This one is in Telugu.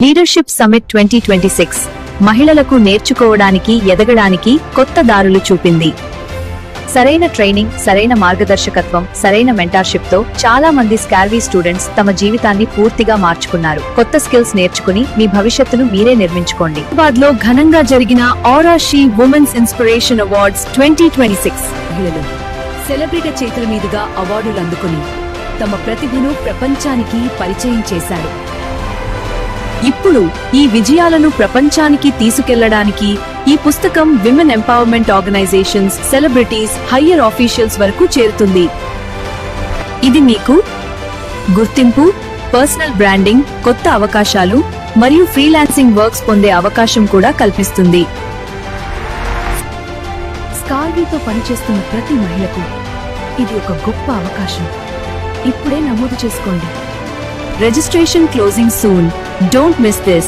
లీడర్షిప్ సమిట్ 2026 మహిళలకు నేర్చుకోవడానికి ఎదగడానికి కొత్త దారులు చూపింది. సరైన ట్రైనింగ్, సరైన మార్గదర్శకత్వం, సరైన మెంటార్షిప్ తో చాలా మంది స్కార్వీ స్టూడెంట్స్ తమ జీవితాన్ని పూర్తిగా మార్చుకున్నారు. కొత్త స్కిల్స్ నేర్చుకుని మీ భవిష్యత్తును మీరే నిర్మించుకోండి. హైదరాబాద్ లో ఘనంగా జరిగిన ఆరా షీ ఉమెన్స్ ఇన్స్పిరేషన్ అవార్డ్స్ 2026 మహిళలు సెలబ్రిటీ చేతుల మీదుగా అవార్డులు అందుకుని తమ ప్రతిభను ప్రపంచానికి పరిచయం చేశారు. ఇప్పుడు ఈ విజయాలను ప్రపంచానికి తీసుకెళ్లడానికి ఈ పుస్తకం women empowerment organisations, celebrities, higher officials వరకు చేరుతుంది. ఇది మీకు గుర్తింపు, పర్సనల్ బ్రాండింగ్, కొత్త అవకాశాలు మరియు ఫ్రీలాన్సింగ్ వర్క్స్ పొందే అవకాశం కూడా కల్పిస్తుంది. స్కార్వీతో పనిచేస్తున్న ప్రతి మహిళకు ఇది ఒక గొప్ప అవకాశం. ఇప్పుడే నమోదు చేసుకోండి. Registration closing soon. Don't miss this.